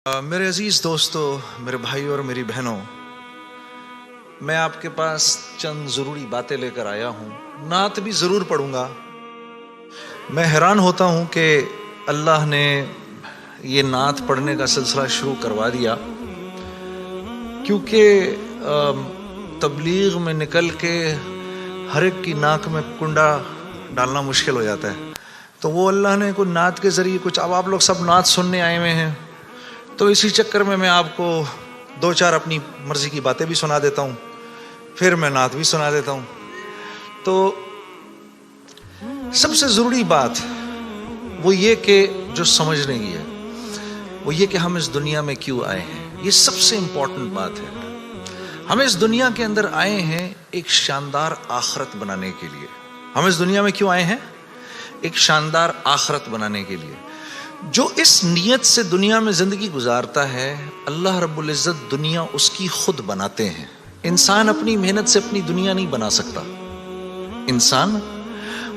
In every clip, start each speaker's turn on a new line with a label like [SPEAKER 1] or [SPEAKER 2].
[SPEAKER 1] میرے عزیز دوستو، میرے بھائیوں اور میری بہنوں، میں آپ کے پاس چند ضروری باتیں لے کر آیا ہوں۔ نعت بھی ضرور پڑھوں گا۔ میں حیران ہوتا ہوں کہ اللہ نے یہ نعت پڑھنے کا سلسلہ شروع کروا دیا، کیونکہ تبلیغ میں نکل کے ہر ایک کی ناک میں کنڈا ڈالنا مشکل ہو جاتا ہے، تو وہ اللہ نے کوئی نعت کے ذریعے کچھ، اب آپ لوگ سب نعت سننے آئے ہوئے ہیں، تو اسی چکر میں آپ کو دو چار اپنی مرضی کی باتیں بھی سنا دیتا ہوں، پھر میں نعت بھی سنا دیتا ہوں۔ تو سب سے ضروری بات وہ یہ کہ جو سمجھنے کی ہے وہ یہ کہ ہم اس دنیا میں کیوں آئے ہیں۔ یہ سب سے امپورٹنٹ بات ہے۔ ہم اس دنیا کے اندر آئے ہیں ایک شاندار آخرت بنانے کے لیے۔ ہم اس دنیا میں کیوں آئے ہیں؟ ایک شاندار آخرت بنانے کے لیے۔ جو اس نیت سے دنیا میں زندگی گزارتا ہے، اللہ رب العزت دنیا اس کی خود بناتے ہیں۔ انسان اپنی محنت سے اپنی دنیا نہیں بنا سکتا۔ انسان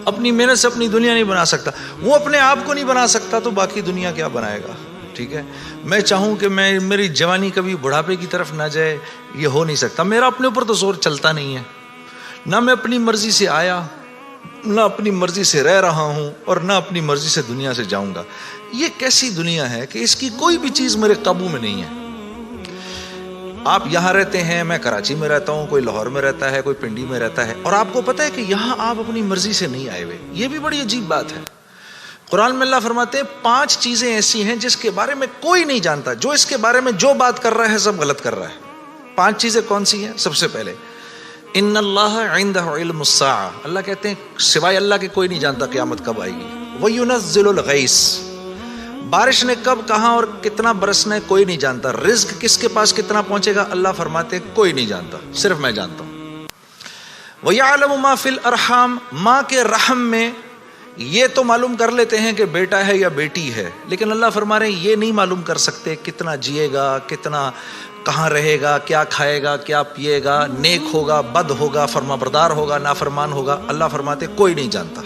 [SPEAKER 1] اپنی محنت سے اپنی دنیا نہیں بنا سکتا۔ وہ اپنے آپ کو نہیں بنا سکتا تو باقی دنیا کیا بنائے گا؟ ٹھیک ہے، میں چاہوں کہ میری جوانی کبھی بڑھاپے کی طرف نہ جائے، یہ ہو نہیں سکتا۔ میرا اپنے اوپر تو زور چلتا نہیں ہے، نہ میں اپنی مرضی سے آیا، نہ اپنی مرضی سے رہ رہا ہوں، اور نہ اپنی مرضی سے دنیا سے جاؤں گا۔ یہ کیسی دنیا ہے کہ اس کی کوئی بھی چیز میرے قابو میں نہیں ہے۔ آپ یہاں رہتے ہیں، میں کراچی میں رہتا ہوں، کوئی لاہور میں رہتا ہے، کوئی پنڈی میں رہتا ہے، اور آپ کو پتہ ہے کہ یہاں آپ اپنی مرضی سے نہیں آئے ہوئے۔ یہ بھی بڑی عجیب بات ہے۔ قرآن میں اللہ فرماتے ہیں 5 چیزیں ایسی ہیں جس کے بارے میں کوئی نہیں جانتا، جو اس کے بارے میں جو بات کر رہا ہے سب غلط کر رہا ہے۔ 5 چیزیں کون سی ہیں؟ سب سے پہلے ان اللہ عنده علم الساعہ، اللہ کہتے ہیں سوائے اللہ کے کوئی نہیں جانتا قیامت کب آئے گی۔ وَيُنَزِّلُ الْغَيْثَ، بارش نے کب، کہاں اور کتنا برسنا ہے کوئی نہیں جانتا۔ رزق کس کے پاس کتنا پہنچے گا، اللہ فرماتے ہیں کوئی نہیں جانتا، صرف میں جانتا ہوں۔ وَيَعْلَمُ مَا فِي الْأَرْحَامِ، ماں کے رحم میں یہ تو معلوم کر لیتے ہیں کہ بیٹا ہے یا بیٹی ہے، لیکن اللہ فرما رہے ہیں یہ نہیں معلوم کر سکتے کتنا جیے گا، کتنا کہاں رہے گا، کیا کھائے گا، کیا پیے گا، نیک ہوگا، بد ہوگا، فرما بردار ہوگا، نافرمان ہوگا، اللہ فرماتے کوئی نہیں جانتا۔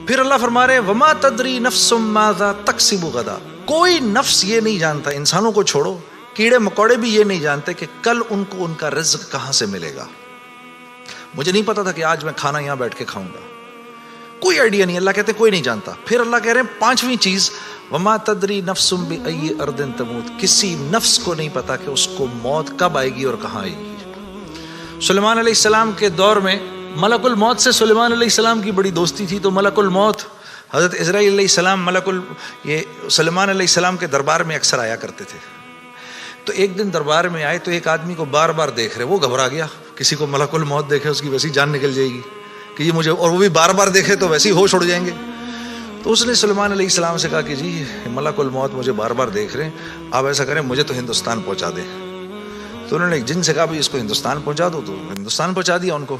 [SPEAKER 1] پھر اللہ فرما رہے وما تدری نفس ماذا تکسب غدا، کوئی نفس یہ نہیں جانتا، انسانوں کو چھوڑو، کیڑے مکوڑے بھی یہ نہیں جانتے کہ کل ان کو ان کا رزق کہاں سے ملے گا۔ مجھے نہیں پتا تھا کہ آج میں کھانا یہاں بیٹھ کے کھاؤں گا، کوئی آئیڈیا نہیں۔ اللہ کہتے کوئی نہیں جانتا۔ پھر اللہ کہہ رہے ہیں 5ویں چیز وما تدری نفس بأی ارض تموت، کسی نفس کو نہیں پتا کہ اس کو موت کب آئے گی اور کہاں آئے گی۔ سلیمان علیہ السلام کے دور میں ملک الموت سے سلیمان علیہ السلام کی بڑی دوستی تھی، تو ملک الموت حضرت عزرائیل علیہ السلام یہ سلیمان علیہ السلام کے دربار میں اکثر آیا کرتے تھے۔ تو ایک دن دربار میں آئے تو ایک آدمی کو بار بار دیکھ رہے، وہ گھبرا گیا۔ کسی کو ملک الموت دیکھے اس کی ویسی جان نکل جائے گی کہ یہ مجھے، اور وہ بھی بار بار دیکھے تو ویسے ہی ہوش اڑ جائیں گے۔ تو اس نے سلیمان علیہ السلام سے کہا کہ جی ملک الموت مجھے بار بار دیکھ رہے ہیں، آپ ایسا کریں مجھے تو ہندوستان پہنچا دیں۔ تو انہوں نے ایک جن سے کہا اس کو ہندوستان پہنچا دو، تو ہندوستان پہنچا دیا ان کو۔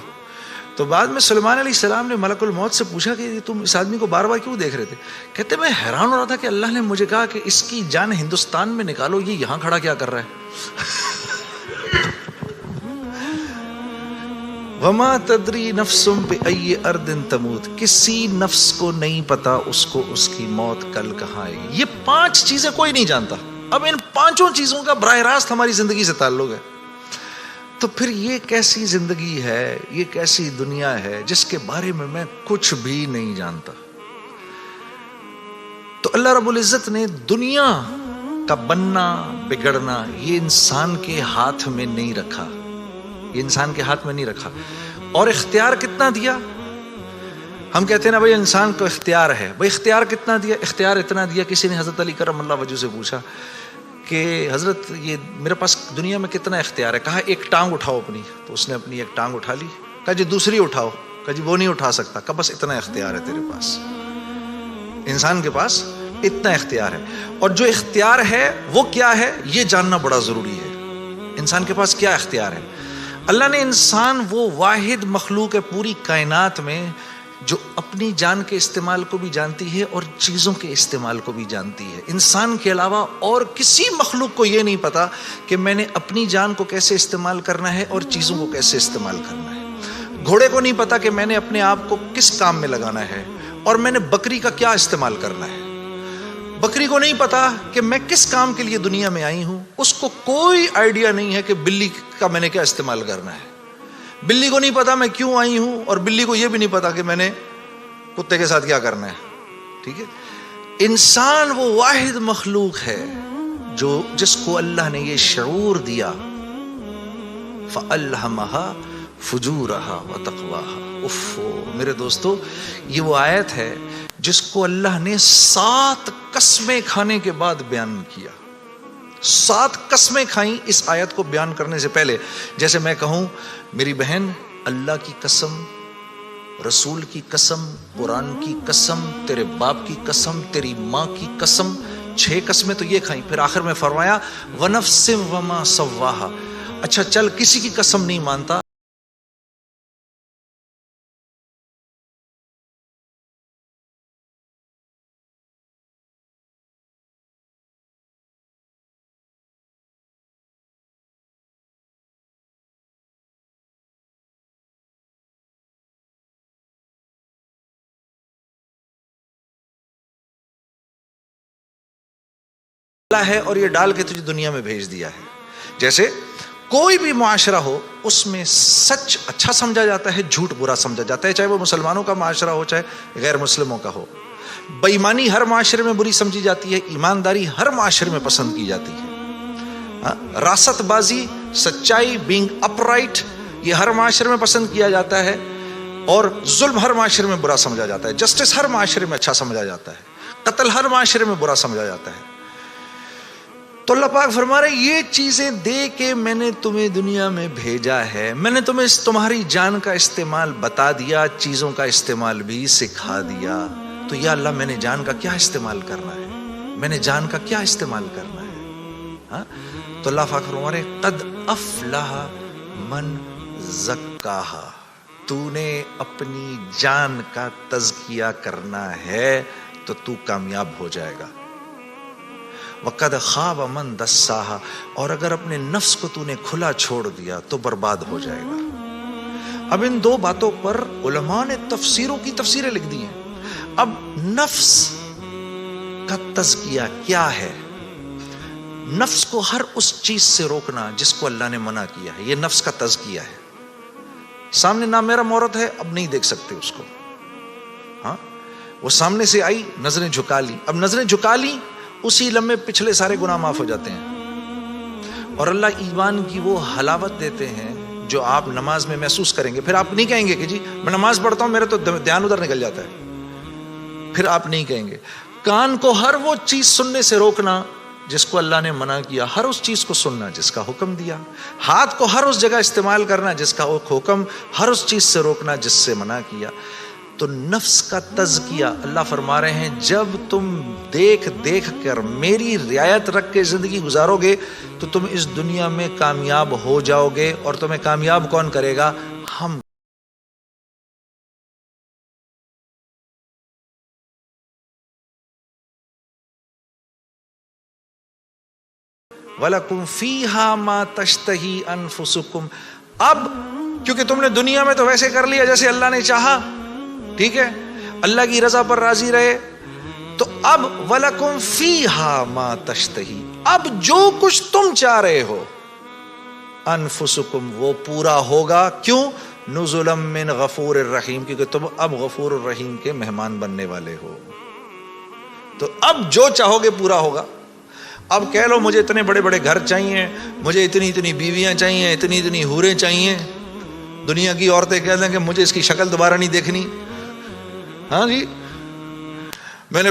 [SPEAKER 1] تو بعد میں سلیمان علیہ السلام نے ملک الموت سے پوچھا کہ تم اس آدمی کو بار بار کیوں دیکھ رہے تھے؟ کہتے میں حیران ہو رہا تھا کہ اللہ نے مجھے کہا کہ اس کی جان ہندوستان میں نکالو، یہ یہاں کھڑا کیا کر رہا ہے؟ وما تدری نفس بأی ارض تموت، کسی نفس کو نہیں پتا اس کو اس کی موت کل کہاں آئے گی۔ یہ 5 چیزیں کوئی نہیں جانتا۔ اب ان 5 چیزوں کا براہ راست ہماری زندگی سے تعلق ہے۔ تو پھر یہ کیسی زندگی ہے، یہ کیسی دنیا ہے جس کے بارے میں کچھ بھی نہیں جانتا؟ تو اللہ رب العزت نے دنیا کا بننا بگڑنا یہ انسان کے ہاتھ میں نہیں رکھا، یہ انسان کے ہاتھ میں نہیں رکھا۔ اور اختیار کتنا دیا؟ ہم کہتے ہیں نا بھائی انسان کو اختیار ہے، بھائی اختیار کتنا دیا؟ اختیار اتنا دیا، کسی نے حضرت علی کرم اللہ وجہ سے پوچھا کہ حضرت یہ میرے پاس دنیا میں کتنا اختیار ہے؟ کہا ایک ٹانگ اٹھاؤ اپنی، تو اس نے اپنی ایک ٹانگ اٹھا لی۔ کہا جی دوسری اٹھاؤ، کہا جی وہ نہیں اٹھا سکتا۔ کہا بس اتنا اختیار ہے تیرے پاس، انسان کے پاس اتنا اختیار ہے۔ اور جو اختیار ہے وہ کیا ہے یہ جاننا بڑا ضروری ہے۔ انسان کے پاس کیا اختیار ہے؟ اللہ نے انسان وہ واحد مخلوق ہے پوری کائنات میں جو اپنی جان کے استعمال کو بھی جانتی ہے اور چیزوں کے استعمال کو بھی جانتی ہے۔ انسان کے علاوہ اور کسی مخلوق کو یہ نہیں پتا کہ میں نے اپنی جان کو کیسے استعمال کرنا ہے اور چیزوں کو کیسے استعمال کرنا ہے۔ گھوڑے کو نہیں پتا کہ میں نے اپنے آپ کو کس کام میں لگانا ہے اور میں نے بکری کا کیا استعمال کرنا ہے۔ بکری کو نہیں پتا کہ میں کس کام کے لیے دنیا میں آئی ہوں. اس کو کوئی آئیڈیا نہیں ہے کہ بلی کا میں نے کیا استعمال کرنا ہے. بلی کو نہیں پتا میں کیوں آئی ہوں, اور بلی کو یہ بھی نہیں پتا کہ میں نے کتے کے ساتھ کیا کرنا ہے. ٹھیک ہے. انسان وہ واحد مخلوق ہے جس کو اللہ نے یہ شعور دیا, فَأَلْهَمَهَا فُجُورَهَا وَتَقْوَاهَا. اف میرے دوستو, یہ وہ آیت ہے جس کو اللہ نے 7 قسمیں کھانے کے بعد بیان کیا. 7 قسمیں کھائیں اس آیت کو بیان کرنے سے پہلے. جیسے میں کہوں میری بہن, اللہ کی قسم, رسول کی قسم, قرآن کی قسم, تیرے باپ کی قسم, تیری ماں کی قسم, 6 قسمیں تو یہ کھائیں. پھر آخر میں فرمایا وَنَفْسٍ وَمَا سَوَّاهَا. اچھا چل کسی کی قسم نہیں مانتا, ہے اور یہ ڈال کے تجھے دنیا میں بھیج دیا ہے. جیسے کوئی بھی معاشرہ ہو اس میں سچ اچھا سمجھا جاتا ہے, جھوٹ برا سمجھا جاتا ہے, چاہے وہ مسلمانوں کا معاشرہ ہو چاہے غیر مسلموں کا ہو. بےایمانی ہر معاشرے میں بری سمجھی جاتی ہے, ایمانداری ہر معاشرے میں پسند کی جاتی ہے. راست بازی, سچائی, بینگ اپ رائٹ, یہ ہر معاشرے میں پسند کیا جاتا ہے, اور ظلم ہر معاشرے میں برا سمجھا جاتا ہے. جسٹس ہر معاشرے میں اچھا سمجھا جاتا ہے, قتل ہر معاشرے میں برا سمجھا جاتا ہے. تو اللہ پاک فرما رہے یہ چیزیں دے کے میں نے تمہیں دنیا میں بھیجا ہے, میں نے تمہیں تمہاری جان کا استعمال بتا دیا, چیزوں کا استعمال بھی سکھا دیا. تو یا اللہ میں نے جان کا کیا استعمال کرنا ہے, میں نے جان کا کیا استعمال کرنا ہے. تو اللہ پاک فرما رہے قد افلح من زکاہا, تو نے اپنی جان کا تزکیہ کرنا ہے تو تو کامیاب ہو جائے گا. وَقَدْ خَابَ مَنْ دَسَّاهَا, اور اگر اپنے نفس کو تو نے کھلا چھوڑ دیا تو برباد ہو جائے گا. اب ان 2 باتوں پر علماء نے تفسیروں کی تفسیریں لکھ دی ہیں. اب نفس کا تزکیہ کیا ہے؟ نفس کو ہر اس چیز سے روکنا جس کو اللہ نے منع کیا ہے, یہ نفس کا تزکیہ ہے. سامنے نامحرم عورت ہے, اب نہیں دیکھ سکتے اس کو. ہاں وہ سامنے سے آئی, نظریں جھکا لی, اب نظریں جھکا لی, اسی لمحے پچھلے سارے گناہ معاف ہو جاتے ہیں. اور اللہ ایمان کی وہ حلاوت دیتے ہیں جو آپ نماز میں محسوس کریں گے. پھر آپ نہیں کہیں گے کہ جی میں نماز پڑھتا ہوں میرا تو دھیان ادھر نکل جاتا ہے, پھر آپ نہیں کہیں گے. کان کو ہر وہ چیز سننے سے روکنا جس کو اللہ نے منع کیا, ہر اس چیز کو سننا جس کا حکم دیا. ہاتھ کو ہر اس جگہ استعمال کرنا جس کا حکم, ہر اس چیز سے روکنا جس سے منع کیا. تو نفس کا تزکیہ اللہ فرما رہے ہیں جب تم دیکھ دیکھ کر میری رعایت رکھ کے زندگی گزارو گے تو تم اس دنیا میں کامیاب ہو جاؤ گے. اور تمہیں کامیاب کون کرے گا؟ ہم. وَلَكُمْ فِيهَا مَا تَشْتَهِي أَنفُسُكُمْ. اب کیونکہ تم نے دنیا میں تو ویسے کر لیا جیسے اللہ نے چاہا, ٹھیک ہے, اللہ کی رضا پر راضی رہے, تو اب وَلَكُمْ فِيهَا مَا تَشْتَهِي, اب جو کچھ تم چاہ رہے ہو انفسکم وہ پورا ہوگا. کیوں؟ نزلا من غفور الرحیم, کیونکہ تم اب غفور الرحیم کے مہمان بننے والے ہو. تو اب جو چاہو گے پورا ہوگا. اب کہہ لو مجھے اتنے بڑے بڑے گھر چاہیے, مجھے اتنی اتنی بیویاں چاہیے, اتنی اتنی حوریں چاہیے. دنیا کی عورتیں کہہ دیں کہ مجھے اس کی شکل دوبارہ نہیں دیکھنی. ہاں جی, میں نے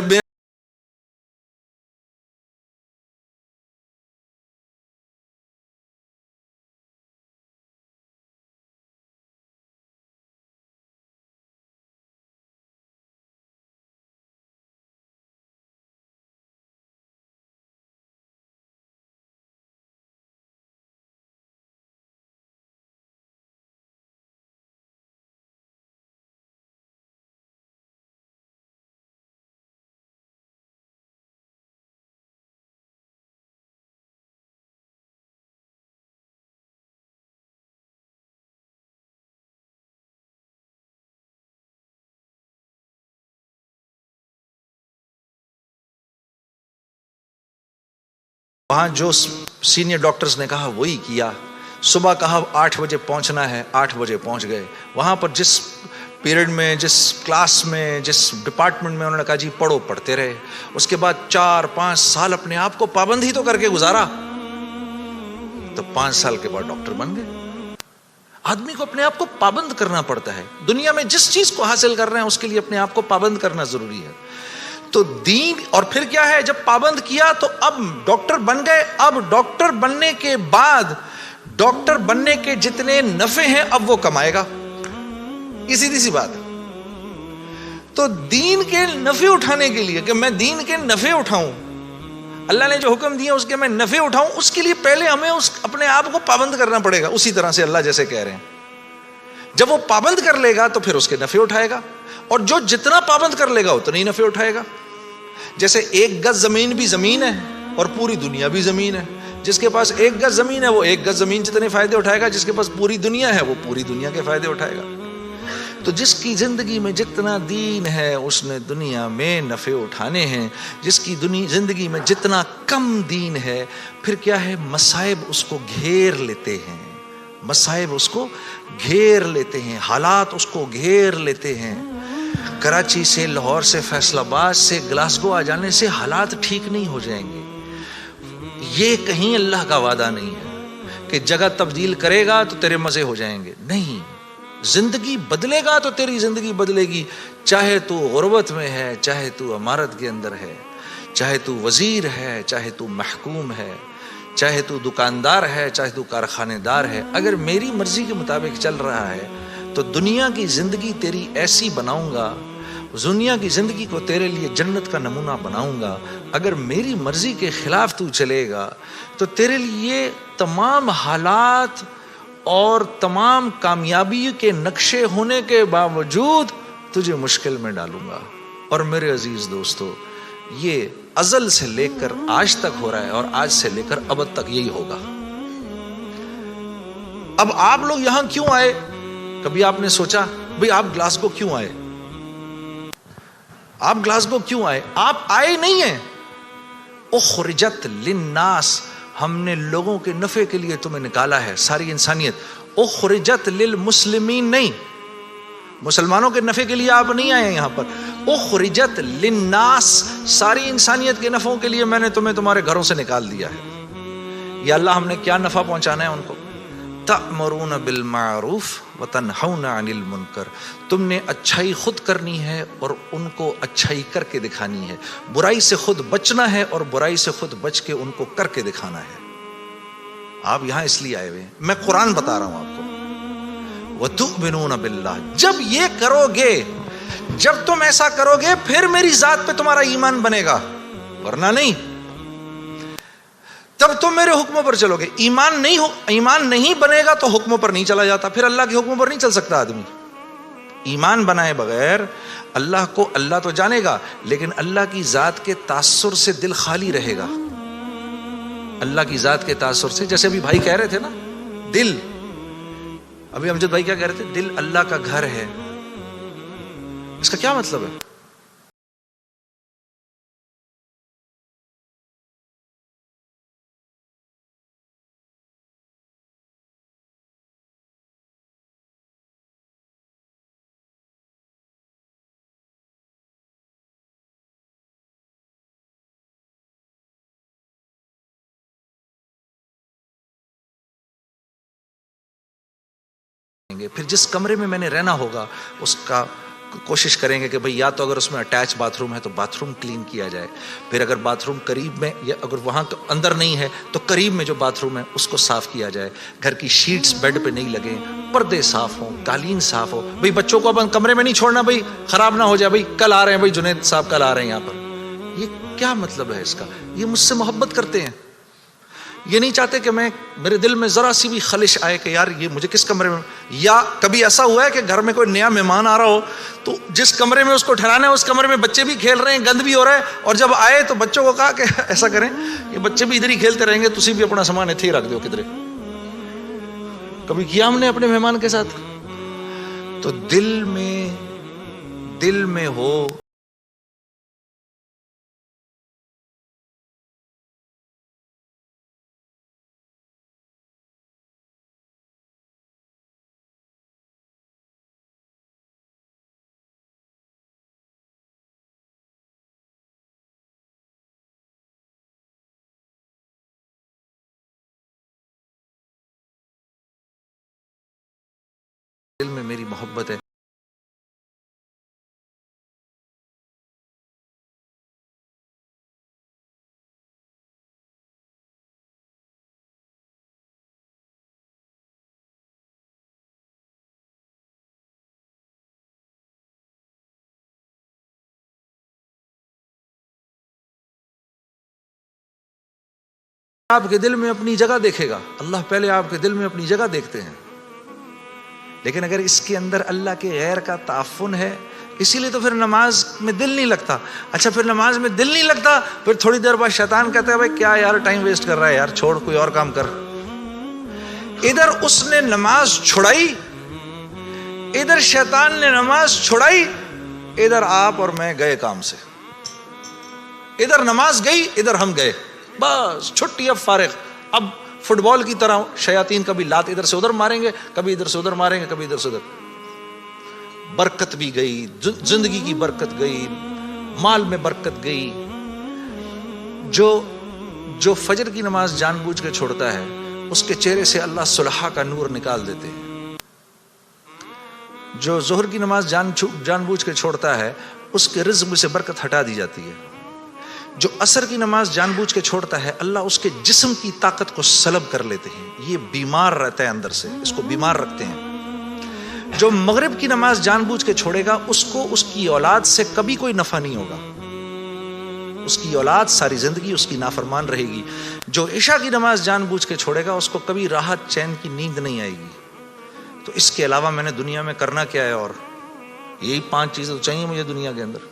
[SPEAKER 1] وہاں جو سینئر ڈاکٹرز نے کہا وہی کیا. صبح کہا 8 بجے پہنچنا ہے, 8 بجے پہنچ گئے. وہاں پر جس پیریڈ میں, جس کلاس میں, جس ڈپارٹمنٹ میں انہوں نے کہا جی پڑھو, پڑھتے رہے. اس کے بعد 4-5 سال اپنے آپ کو پابند ہی تو کر کے گزارا, تو 5 سال کے بعد ڈاکٹر بن گئے. آدمی کو اپنے آپ کو پابند کرنا پڑتا ہے. دنیا میں جس چیز کو حاصل کر رہے ہیں اس کے لیے اپنے آپ کو پابند کرنا ضروری ہے. تو دین, اور پھر کیا ہے, جب پابند کیا تو اب ڈاکٹر بن گئے. اب ڈاکٹر بننے کے بعد ڈاکٹر بننے کے جتنے نفع ہیں اب وہ کمائے گا. یہ سیدھی سی بات ہے. تو دین کے نفع اٹھانے کے لیے, کہ میں دین کے نفع اٹھاؤں, اللہ نے جو حکم دیا اس کے میں نفع اٹھاؤں, اس کے لیے پہلے ہمیں اپنے آپ کو پابند کرنا پڑے گا. اسی طرح سے اللہ جیسے کہہ رہے ہیں, جب وہ پابند کر لے گا تو پھر اس کے نفع اٹھائے گا, اور جو جتنا پابند کر لے گا اتنا ہی نفع اٹھائے گا. جیسے 1 گز زمین بھی زمین ہے اور پوری دنیا بھی زمین ہے. جس کے پاس 1 گز زمین ہے وہ 1 گز زمین جتنے فائدے اٹھائے گا, جس کے پاس پوری دنیا ہے وہ پوری دنیا کے فائدے اٹھائے گا. تو جس کی زندگی میں جتنا دین ہے اس نے دنیا میں نفع اٹھانے ہیں. جس کی زندگی میں جتنا کم دین ہے, پھر کیا ہے, مصائب اس کو گھیر لیتے ہیں. مصائب اس کو گھیر لیتے ہیں, حالات اس کو گھیر لیتے ہیں. کراچی سے, لاہور سے, فیصل آباد سے گلاسگو آ جانے سے حالات ٹھیک نہیں ہو جائیں گے. یہ کہیں اللہ کا وعدہ نہیں ہے کہ جگہ تبدیل کرے گا تو تیرے مزے ہو جائیں گے. نہیں, زندگی بدلے گا تو تیری زندگی بدلے گی. چاہے تو غربت میں ہے, چاہے تو امارت کے اندر ہے, چاہے تو وزیر ہے, چاہے تو محکوم ہے, چاہے تو دکاندار ہے, چاہے تو کارخانے دار ہے. اگر میری مرضی کے مطابق چل رہا ہے تو دنیا کی زندگی تیری ایسی بناؤں گا, دنیا کی زندگی کو تیرے لیے جنت کا نمونہ بناؤں گا. اگر میری مرضی کے خلاف تو چلے گا تو تیرے لیے تمام حالات اور تمام کامیابی کے نقشے ہونے کے باوجود تجھے مشکل میں ڈالوں گا. اور میرے عزیز دوستو, یہ ازل سے لے کر آج تک ہو رہا ہے, اور آج سے لے کر ابد تک یہی ہوگا. اب آپ لوگ یہاں کیوں آئے؟ کبھی آپ نے سوچا بھئی آپ گلاسگو کیوں آئے؟ آپ گلاسگو کیوں آئے؟ آپ آئے نہیں ہیں. اخرجت للناس, ہم نے لوگوں کے نفع کے لیے تمہیں نکالا ہے, ساری انسانیت. اخرجت للمسلمین نہیں, مسلمانوں کے نفع کے لیے آپ نہیں آئے یہاں پر. اخرجت للناس, ساری انسانیت کے نفعوں کے لیے میں نے تمہیں تمہارے گھروں سے نکال دیا ہے. یا اللہ ہم نے کیا نفع پہنچانا ہے ان کو؟ تأمرون بالمعروف وتنہون عن المنکر, تم نے اچھائی خود کرنی ہے اور ان کو اچھائی کر کے دکھانی ہے. برائی سے خود بچنا ہے اور برائی سے خود بچ کے ان کو کر کے دکھانا ہے. آپ یہاں اس لیے آئے ہوئے ہیں, میں قرآن بتا رہا ہوں آپ کو. وتؤمنون باللہ, جب یہ کرو گے, جب تم ایسا کرو گے پھر میری ذات پہ تمہارا ایمان بنے گا, ورنہ نہیں. تب تم میرے حکموں پر چلو گے. ایمان نہیں بنے گا تو حکموں پر نہیں چلا جاتا, پھر اللہ کے حکموں پر نہیں چل سکتا آدمی. ایمان بنائے بغیر اللہ کو, اللہ تو جانے گا لیکن اللہ کی ذات کے تاثر سے دل خالی رہے گا. اللہ کی ذات کے تاثر سے, جیسے ابھی بھائی کہہ رہے تھے نا, دل, ابھی امجد بھائی کیا کہہ رہے تھے, دل اللہ کا گھر ہے. اس کا کیا مطلب ہے؟ پھر جس کمرے میں میں نے رہنا ہوگا اس کا کوشش کریں گے کہ بھئی یا تو اگر اس میں اٹیچ باتھ روم ہے تو باتھ روم کلین کیا جائے. پھر اگر باتھ روم قریب میں, یا اگر وہاں اندر نہیں ہے تو قریب میں جو باتھ روم ہے اس کو صاف کیا جائے. گھر کی شیٹس بیڈ پہ نہیں لگیں, پردے صاف ہوں, قالین صاف ہو. بھئی بچوں کو اب کمرے میں نہیں چھوڑنا, بھئی خراب نہ ہو جائے, بھئی کل آ رہے ہیں, بھئی جنید صاحب کل آ رہے ہیں یہاں پر. یہ کیا مطلب ہے اس کا؟ یہ مجھ سے محبت کرتے ہیں, یہ نہیں چاہتے کہ میرے دل میں ذرا سی بھی خلش آئے کہ یار یہ مجھے کس کمرے میں. یا کبھی ایسا ہوا ہے کہ گھر میں کوئی نیا مہمان آ رہا ہو تو جس کمرے میں اس کو ٹھہرانا ہے اس کمرے میں بچے بھی کھیل رہے ہیں, گند بھی ہو رہا ہے, اور جب آئے تو بچوں کو کہا کہ ایسا کریں کہ بچے بھی ادھر ہی کھیلتے رہیں گے, تسی بھی اپنا سامان اتھے ہی رکھ دو کدھر. کبھی کیا ہم نے اپنے مہمان کے ساتھ؟ تو دل میں ہو دل میں میری محبت ہے. آپ کے دل میں اپنی جگہ دیکھے گا. اللہ پہلے آپ کے دل میں اپنی جگہ دیکھتے ہیں. لیکن اگر اس کے اندر اللہ کے غیر کا تعفن ہے, اسی لیے تو پھر نماز میں دل نہیں لگتا. اچھا پھر نماز میں دل نہیں لگتا, پھر تھوڑی دیر بعد شیطان کہتا ہے بھائی کیا یار ٹائم ویسٹ کر رہا ہے یار, چھوڑ کوئی اور کام کر. ادھر اس نے نماز چھڑائی, ادھر شیطان نے نماز چھڑائی, ادھر آپ اور میں گئے کام سے. ادھر نماز گئی, ادھر ہم گئے, بس چھٹی, اب فارغ. اب فٹ بال کی طرح شیاطین کبھی لات ادھر سے ادھر ماریں گے, کبھی ادھر سے ادھر ماریں گے, کبھی ادھر سے ادھر. برکت بھی گئی, زندگی کی برکت گئی, مال میں برکت گئی. جو فجر کی نماز جان بوجھ کے چھوڑتا ہے اس کے چہرے سے اللہ صلحہ کا نور نکال دیتے ہیں. جو ظہر کی نماز جان بوجھ کے چھوڑتا ہے اس کے رزق میں سے برکت ہٹا دی جاتی ہے. جو عصر کی نماز جان بوجھ کے چھوڑتا ہے اللہ اس کے جسم کی طاقت کو سلب کر لیتے ہیں. یہ بیمار رہتا ہے اندر سے, اس کو بیمار رکھتے ہیں. جو مغرب کی نماز جان بوجھ کے چھوڑے گا اس کو اس کی اولاد سے کبھی کوئی نفع نہیں ہوگا. اس کی اولاد ساری زندگی اس کی نافرمان رہے گی. جو عشاء کی نماز جان بوجھ کے چھوڑے گا اس کو کبھی راحت چین کی نیند نہیں آئے گی. تو اس کے علاوہ میں نے دنیا میں کرنا کیا ہے, اور یہی 5 چیزیں تو چاہیے مجھے دنیا کے اندر.